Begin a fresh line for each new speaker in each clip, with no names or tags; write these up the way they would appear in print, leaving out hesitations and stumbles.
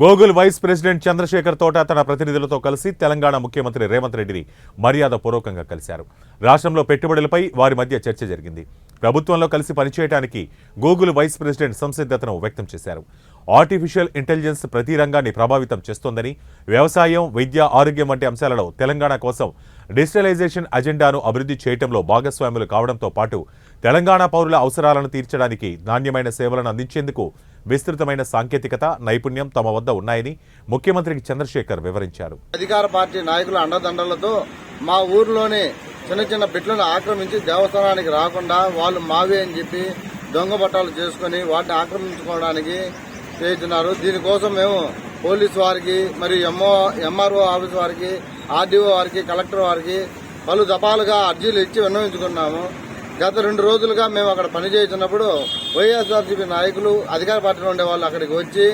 Google vice president Chandrasekhar తోట తన ప్రతినిధులతో కలిసి తెలంగాణ ముఖ్యమంత్రి రేవంత్ రెడ్డిని మర్యాదపూర్వకంగా కలిశారు. రాష్ట్రంలో పెట్టుబడులపై వారి మధ్య చర్చ జరిగింది. ప్రభుత్వంలో కలిసి పనిచేయడానికి గూగుల్ వైస్ ప్రెసిడెంట్ సంసిద్ధతను వ్యక్తం చేశారు. ఆర్టిఫిషియల్ ఇంటెలిజెన్స్ ప్రతి రంగాన్ని ప్రభావితం చేస్తోందని, వ్యవసాయం, విద్య, ఆరోగ్యం వంటి అంశాలలో తెలంగాణ కోసం డిజిటలైజేషన్ అజెండాను అభివృద్ధి చేయడంలో భాగస్వాములు కావడంతో పాటు తెలంగాణ పౌరుల అవసరాలను తీర్చడానికి నాణ్యమైన సేవలను అందించేందుకు విస్తృతమైన సాంకేతికత, నైపుణ్యం తమ వద్ద ఉన్నాయని ముఖ్యమంత్రికి చంద్రశేఖర్ వివరించారు.
అధికార పార్టీ నాయకుల అండదండలతో మా ఊర్లోని చిన్న చిన్న బిడ్డలను ఆక్రమించి దేవస్థానానికి రాకుండా వాళ్ళు మావే అని చెప్పి దొంగ బట్టాలు చేసుకుని వాటిని ఆక్రమించుకోవడానికి చేస్తున్నారు. దీనికోసం మేము పోలీసు వారికి మరియు ఎంఆర్ఓ ఆఫీస్ వారికి, ఆర్డీఓ వారికి, కలెక్టర్ వారికి పలు దఫాలుగా అర్జీలు ఇచ్చి విన్నవించుకున్నాము. గత 2 రోజులుగా మేము అక్కడ పనిచేస్తున్నప్పుడు వైఎస్ఆర్సీపీ నాయకులు, అధికార పార్టీలో ఉండే వాళ్ళు అక్కడికి వచ్చి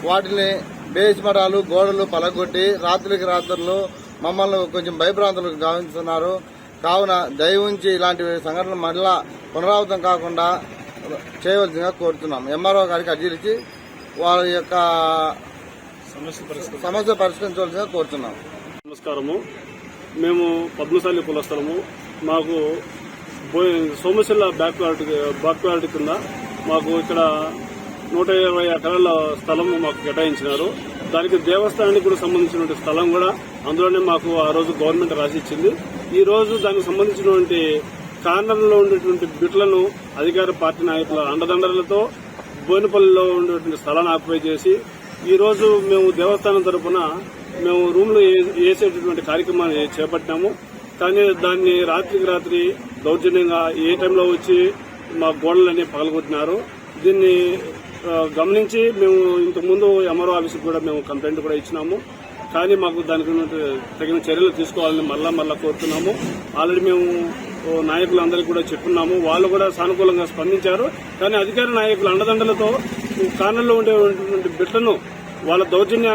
వాటిని బేస్మరాలు, గోడలు పలగొట్టి రాత్రికి రాత్రులు మమ్మల్ని కొంచెం భయభ్రాంతులకు గావిస్తున్నారు. కావున దయవుంచి ఇలాంటి సంఘటనలు మళ్ళా పునరావృతం కాకుండా చేయవలసిందిగా కోరుతున్నాం. ఎంఆర్ఓ గారికి అర్జీలు ఇచ్చి వారి యొక్క సమస్య పరిష్కరించవలసిందిగా కోరుతున్నాం.
నమస్కారము. మేము పద్మశాలి కులస్థలము. మాకు సోమశిల బ్యాక్వాలిటీ కింద మాకు ఇక్కడ 120 ఎకరాల స్థలం మాకు కేటాయించినారు. దానికి దేవస్థానానికి కూడా సంబంధించినటువంటి స్థలం కూడా అందులోనే మాకు ఆ రోజు గవర్నమెంట్ రాసి ఇచ్చింది. ఈ రోజు దానికి సంబంధించినటువంటి కార్నర్లో ఉండేటువంటి బిట్లను అధికార పార్టీ నాయకుల అండదండలతో బోయినపల్లిలో ఉండేటువంటి స్థలాన్ని ఆక్యుపై చేసి ఈ రోజు మేము దేవస్థానం తరఫున మేము రూమ్లు వేసేటటువంటి కార్యక్రమాన్ని చేపట్టాము. కానీ దాన్ని రాత్రికి రాత్రి దౌర్జన్యంగా ఏ టైంలో వచ్చి మా గోడలన్నీ పగలగొట్టినారు. దీన్ని గమనించి మేము ఇంతకుముందు ఎంఆర్ఓ ఆఫీస్కి కూడా మేము కంప్లైంట్ కూడా ఇచ్చినాము. కానీ మాకు దానికి తగిన చర్యలు తీసుకోవాలని మళ్ళా కోరుతున్నాము. ఆల్రెడీ మేము నాయకులందరికీ కూడా చెప్పున్నాము. వాళ్ళు కూడా సానుకూలంగా స్పందించారు. కానీ అధికార నాయకుల అండదండలతో కార్నర్లో ఉండేటువంటి బిడ్డలను వాళ్ళ దౌర్జన్యాన్ని